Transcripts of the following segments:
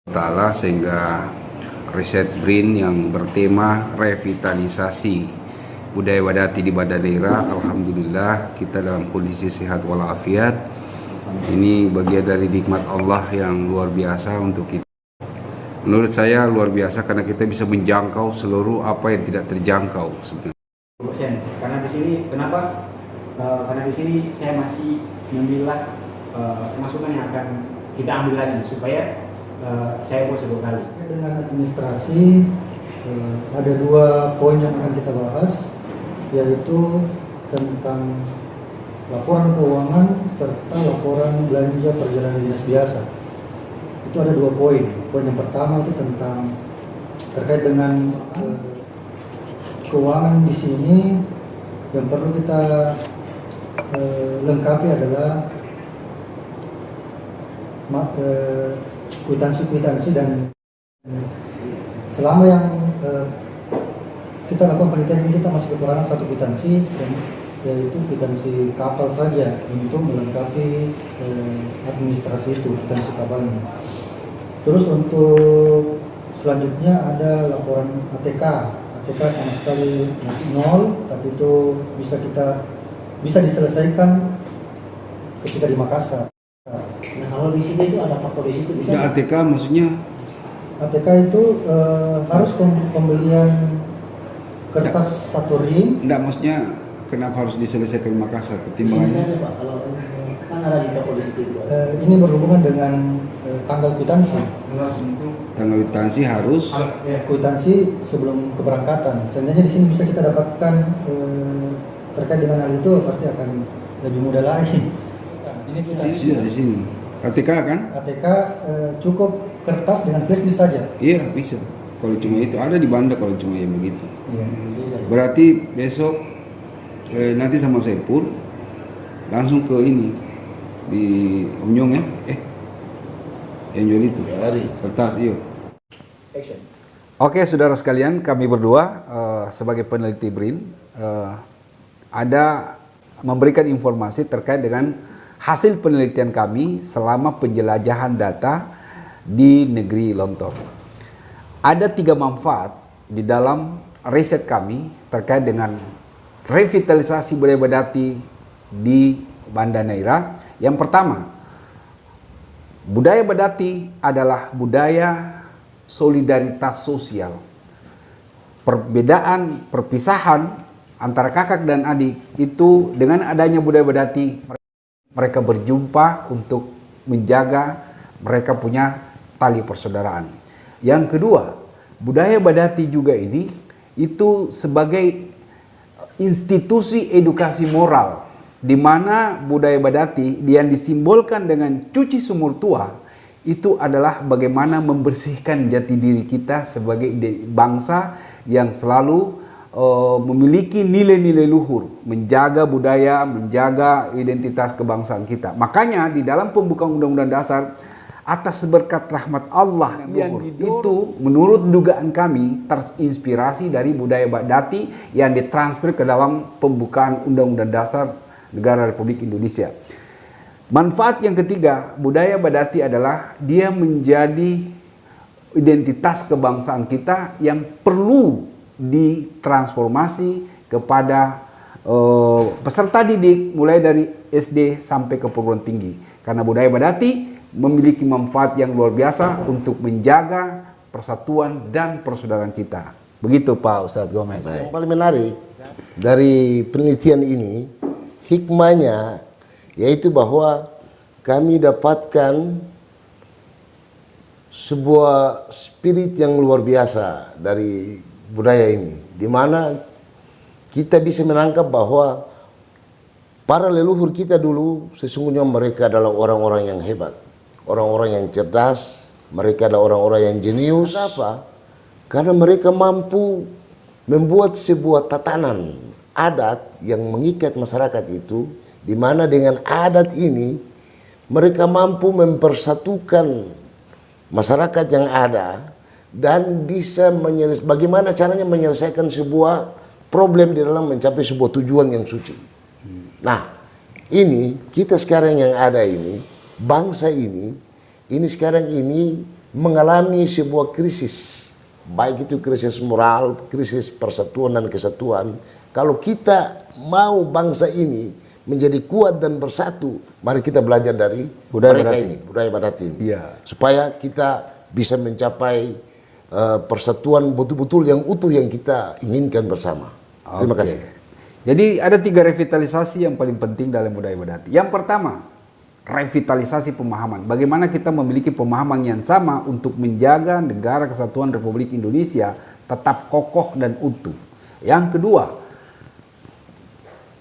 Ta'ala, sehingga riset BRIN yang bertema revitalisasi budaya Badati di Banda Neira, alhamdulillah kita dalam kondisi sehat walafiat. Ini bagian dari nikmat Allah yang luar biasa untuk kita. Menurut saya luar biasa karena kita bisa menjangkau seluruh apa yang tidak terjangkau sebenarnya. Karena di sini kenapa? Karena di sini saya masih memilah masukan yang akan kita ambil lagi supaya saya puas 2 kali. Dengan administrasi ada 2 poin yang akan kita bahas, yaitu tentang laporan keuangan serta laporan belanja perjalanan dinas biasa. Itu ada 2 poin. Poin yang pertama itu tentang terkait dengan keuangan di sini yang perlu kita lengkapi adalah kwitansi dan selama yang kita lakukan penelitian ini kita masih kekurangan 1 kwitansi, yaitu kwitansi kapal saja untuk melengkapi administrasi itu, kwitansi kapalnya. Terus untuk selanjutnya ada laporan ATK sama sekali masih 0, tapi itu bisa diselesaikan ketika di Makassar. Nah, kalau di sini itu ada kapal di situ bisa. Ya, ATK maksudnya? ATK itu harus pembelian kertas 1 ring. Enggak, maksudnya kenapa harus diselesaikan di Makassar pertimbangannya? Pak, kalau kan ada di toko di situ juga. Ini berhubungan dengan tanggal kwitansi. Tanggal kwitansi harus Kwitansi sebelum keberangkatan. Seandainya di sini bisa kita dapatkan terkait dengan hal itu, pasti akan lebih mudah lagi. Ini kwitansi di sini. ATK kan? ATK cukup kertas dengan flash disk saja. Iya, bisa. Kalau cuma itu ada di Banda kalau cuma yang begitu. Iya. Berarti besok nanti sama saya pun langsung ke ini di Unyong ya. Yang jual itu. Kertas, iya. Oke, saudara sekalian, kami berdua sebagai peneliti BRIN ada memberikan informasi terkait dengan hasil penelitian kami selama penjelajahan data di negeri Lontong. Ada 3 manfaat di dalam riset kami terkait dengan revitalisasi budaya Badati di Banda Neira. Yang pertama, budaya Badati adalah budaya solidaritas sosial. Perbedaan, perpisahan antara kakak dan adik itu dengan adanya budaya Badati, mereka berjumpa untuk menjaga mereka punya tali persaudaraan. Yang kedua, budaya Badati juga ini itu sebagai institusi edukasi moral, di mana budaya Badati yang disimbolkan dengan cuci sumur tua itu adalah bagaimana membersihkan jati diri kita sebagai bangsa yang selalu memiliki nilai-nilai luhur, menjaga budaya, menjaga identitas kebangsaan kita. Makanya di dalam pembukaan Undang-Undang Dasar, atas berkat rahmat Allah yang itu menurut dugaan kami terinspirasi dari budaya Badati yang ditransfer ke dalam pembukaan Undang-Undang Dasar Negara Republik Indonesia. Manfaat yang ketiga, budaya Badati adalah dia menjadi identitas kebangsaan kita yang perlu ditransformasi kepada peserta didik mulai dari SD sampai ke perguruan tinggi. Karena budaya Badati memiliki manfaat yang luar biasa untuk menjaga persatuan dan persaudaraan kita. Begitu Pak Ustadz Gomez. Yang paling menarik dari penelitian ini, hikmahnya yaitu bahwa kami dapatkan sebuah spirit yang luar biasa dari budaya ini, di mana kita bisa menangkap bahwa para leluhur kita dulu sesungguhnya mereka adalah orang-orang yang hebat, orang-orang yang cerdas, mereka adalah orang-orang yang jenius. Kenapa? Karena mereka mampu membuat sebuah tatanan adat yang mengikat masyarakat itu, di mana dengan adat ini mereka mampu mempersatukan masyarakat yang ada dan bisa bagaimana caranya menyelesaikan sebuah problem di dalam mencapai sebuah tujuan yang suci. Nah, ini kita sekarang yang ada ini, bangsa ini sekarang ini mengalami sebuah krisis, baik itu krisis moral, krisis persatuan dan kesatuan. Kalau kita mau bangsa ini menjadi kuat dan bersatu, mari kita belajar dari Budaya mereka Badati. ini, budaya Badati ini, Iya. supaya kita bisa mencapai persatuan betul-betul yang utuh yang kita inginkan bersama. Terima Oke. kasih. Jadi ada 3 revitalisasi yang paling penting dalam budaya Badati. Yang pertama, revitalisasi pemahaman. Bagaimana kita memiliki pemahaman yang sama untuk menjaga negara kesatuan Republik Indonesia tetap kokoh dan utuh. Yang kedua,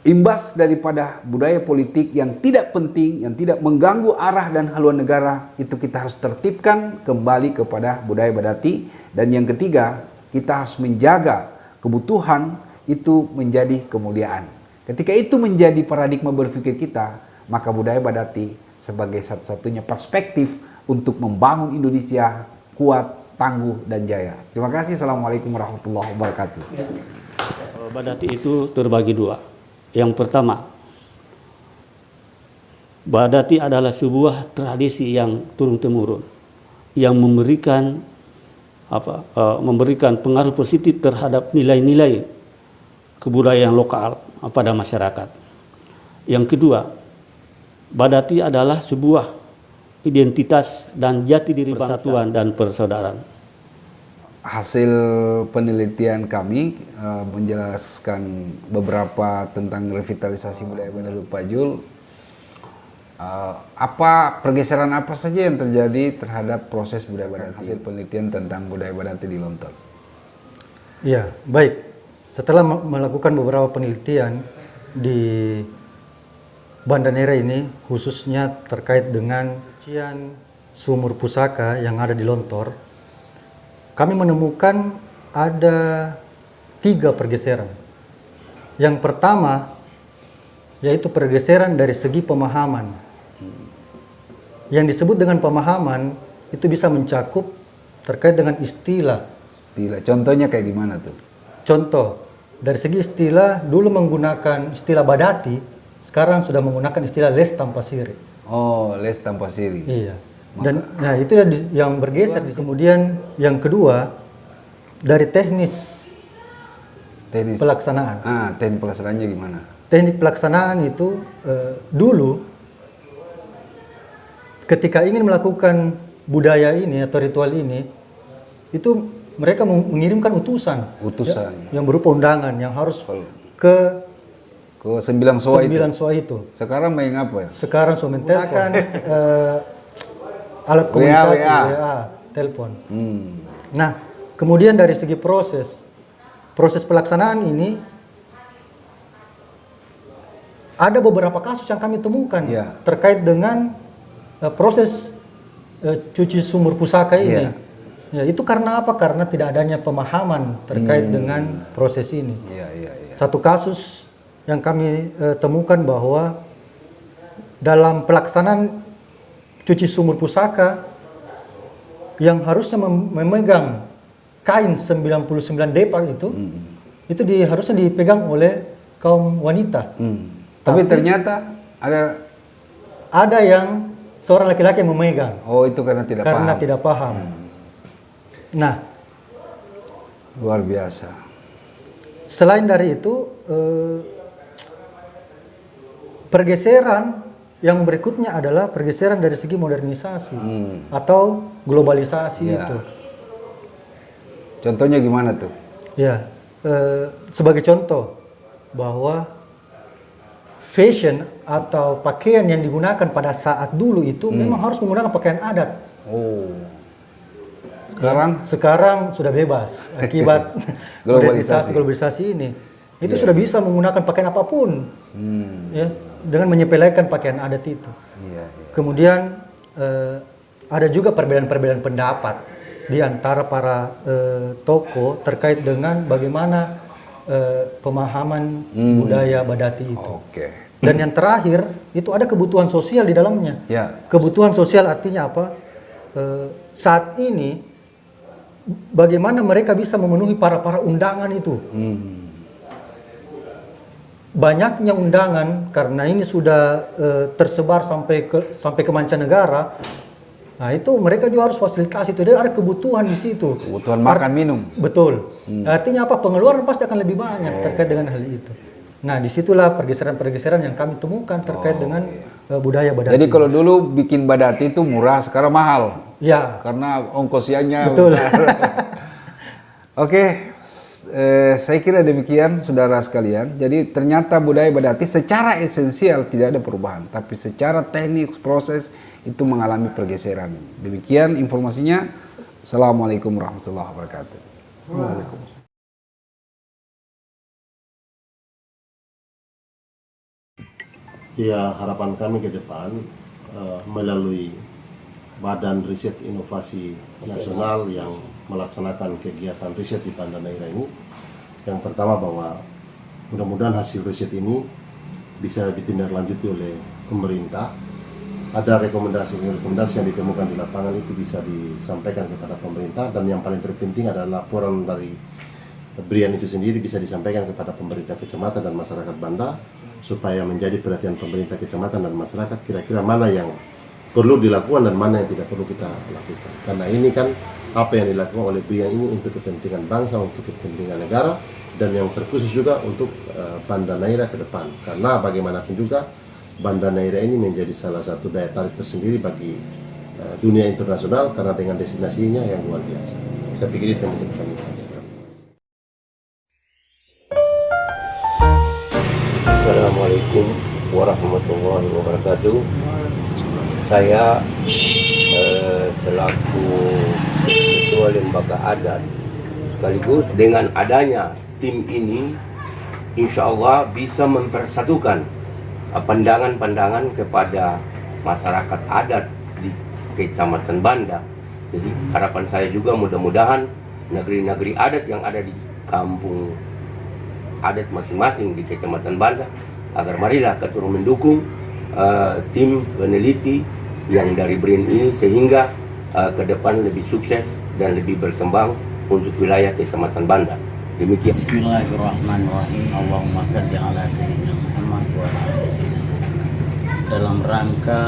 imbas daripada budaya politik yang tidak penting, yang tidak mengganggu arah dan haluan negara, itu kita harus tertibkan kembali kepada budaya Badati. Dan yang ketiga, kita harus menjaga kebutuhan itu menjadi kemuliaan. Ketika itu menjadi paradigma berpikir kita, maka budaya Badati sebagai satu-satunya perspektif untuk membangun Indonesia kuat, tangguh, dan jaya. Terima kasih. Assalamualaikum warahmatullahi wabarakatuh. Badati itu terbagi 2. Yang pertama, Badati adalah sebuah tradisi yang turun-temurun yang memberikan pengaruh positif terhadap nilai-nilai kebudayaan lokal pada masyarakat. Yang kedua, Badati adalah sebuah identitas dan jati diri persatuan dan persaudaraan. Hasil penelitian kami menjelaskan beberapa tentang revitalisasi budaya Badati Pak Jul. Apa pergeseran apa saja yang terjadi terhadap proses budaya Badati? Hasil penelitian tentang budaya Badati di Lontar. Iya, baik. Setelah melakukan beberapa penelitian di Banda Neira ini, khususnya terkait dengan cucian sumur pusaka yang ada di Lontor, kami menemukan ada 3 pergeseran. Yang pertama, yaitu pergeseran dari segi pemahaman. Yang disebut dengan pemahaman, itu bisa mencakup terkait dengan istilah. Istilah, contohnya kayak gimana tuh? Contoh, dari segi istilah, dulu menggunakan istilah Badati, sekarang sudah menggunakan istilah les tanpa siri. Oh, les tanpa siri. Iya. Dan nah itu yang bergeser. Kemudian yang kedua, dari teknis pelaksanaan. Teknik pelaksanaannya gimana? Teknik pelaksanaan itu dulu ketika ingin melakukan budaya ini atau ritual ini, itu mereka mengirimkan utusan yang berupa undangan yang harus ke 9 soa itu. 9 soa itu. Sekarang main apa ya? Sekarang sudah menggunakan alat komunikasi, WA, telepon. Nah, kemudian dari segi proses pelaksanaan ini ada beberapa kasus yang kami temukan terkait dengan proses cuci sumur pusaka ini. Ya, itu karena apa? Karena tidak adanya pemahaman terkait dengan proses ini. Satu kasus yang kami temukan bahwa dalam pelaksanaan cuci sumur pusaka yang harusnya memegang kain 99 depak itu harusnya dipegang oleh kaum wanita. Tapi ternyata ada yang seorang laki-laki yang memegang. Oh, itu karena tidak paham. Nah, luar biasa. Selain dari itu, pergeseran yang berikutnya adalah pergeseran dari segi modernisasi atau globalisasi itu. Contohnya gimana tuh? Ya, sebagai contoh bahwa fashion atau pakaian yang digunakan pada saat dulu itu memang harus menggunakan pakaian adat. Oh. Sekarang sudah bebas akibat globalisasi ini. Itu sudah bisa menggunakan pakaian apapun, ya, dengan menyepelekan pakaian adat itu. Kemudian ada juga perbedaan-perbedaan pendapat di antara para tokoh terkait dengan bagaimana pemahaman budaya Badati itu. Dan yang terakhir itu ada kebutuhan sosial di dalamnya. Kebutuhan sosial artinya apa? Saat ini bagaimana mereka bisa memenuhi para undangan itu. Banyaknya undangan karena ini sudah tersebar sampai ke mancanegara. Nah itu mereka juga harus fasilitasi itu. Jadi ada kebutuhan di situ. Kebutuhan makan minum. Betul. Artinya apa? Pengeluaran pasti akan lebih banyak terkait dengan hal itu. Nah disitulah pergeseran-pergeseran yang kami temukan terkait dengan budaya Badati. Jadi kalau dulu bikin Badati itu murah, sekarang mahal. Ya. Karena ongkosnya Betul. besar. Oke, saya kira demikian saudara sekalian. Jadi ternyata budaya Badati secara esensial tidak ada perubahan, tapi secara teknik proses itu mengalami pergeseran. Demikian informasinya. Assalamualaikum warahmatullahi wabarakatuh. Waalaikumsalam. Ya, harapan kami ke depan melalui Badan Riset Inovasi Nasional yang melaksanakan kegiatan riset di Banda Neira ini. Yang pertama bahwa mudah-mudahan hasil riset ini bisa ditindaklanjuti oleh pemerintah. Ada rekomendasi-rekomendasi yang ditemukan di lapangan itu bisa disampaikan kepada pemerintah, dan yang paling terpenting adalah laporan dari BRIAN itu sendiri bisa disampaikan kepada pemerintah kecamatan dan masyarakat Banda supaya menjadi perhatian pemerintah kecamatan dan masyarakat kira-kira mana yang perlu dilakukan dan mana yang tidak perlu kita lakukan. Karena ini kan apa yang dilakukan oleh BRIAN ini untuk kepentingan bangsa, untuk kepentingan negara, dan yang terkhusus juga untuk Banda Neira ke depan. Karena bagaimanapun juga Banda Neira ini menjadi salah satu daya tarik tersendiri bagi dunia internasional karena dengan destinasinya yang luar biasa. Saya pikir itu yang mungkin kami sampaikan. Assalamualaikum warahmatullahi wabarakatuh. Saya selaku Ketua Lembaga Adat, sekaligus dengan adanya tim ini, insya Allah bisa mempersatukan pandangan-pandangan kepada masyarakat adat di Kecamatan Banda. Jadi harapan saya juga mudah-mudahan negeri-negeri adat yang ada di kampung adat masing-masing di Kecamatan Banda, agar marilah kita turut mendukung tim peneliti yang dari BRIN ini sehingga ke depan lebih sukses dan lebih berkembang untuk wilayah Kecamatan Banda. Demikian. Bismillahirrahmanirrahim. Allahumma shalli ala sayyidina Muhammad wa ala ali sayyidina. Dalam rangka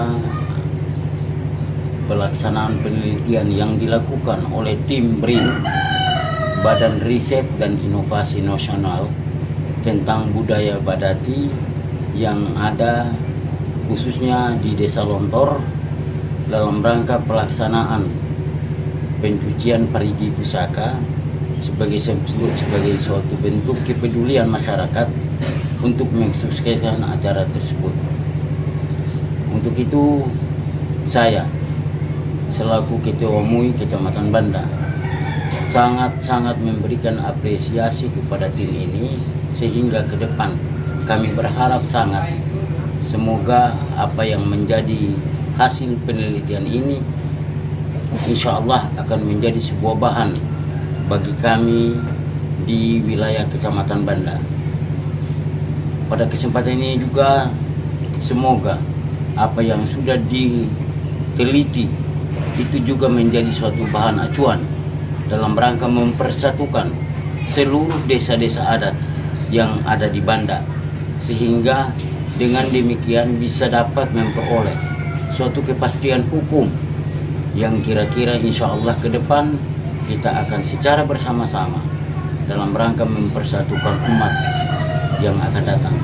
pelaksanaan penelitian yang dilakukan oleh tim BRIN, Badan Riset dan Inovasi Nasional, tentang budaya Badati yang ada khususnya di Desa Lontor dalam rangka pelaksanaan pencucian parigi pusaka sebagai suatu bentuk kepedulian masyarakat untuk mensukseskan acara tersebut. Untuk itu saya selaku Ketua MUI Kecamatan Banda sangat-sangat memberikan apresiasi kepada tim ini, sehingga ke depan kami berharap sangat semoga apa yang menjadi hasil penelitian ini insya Allah akan menjadi sebuah bahan bagi kami di wilayah Kecamatan Banda. Pada kesempatan ini juga semoga apa yang sudah diteliti itu juga menjadi suatu bahan acuan dalam rangka mempersatukan seluruh desa-desa adat yang ada di Banda, sehingga dengan demikian bisa dapat memperoleh suatu kepastian hukum yang kira-kira insya Allah ke depan kita akan secara bersama-sama dalam rangka mempersatukan umat yang akan datang.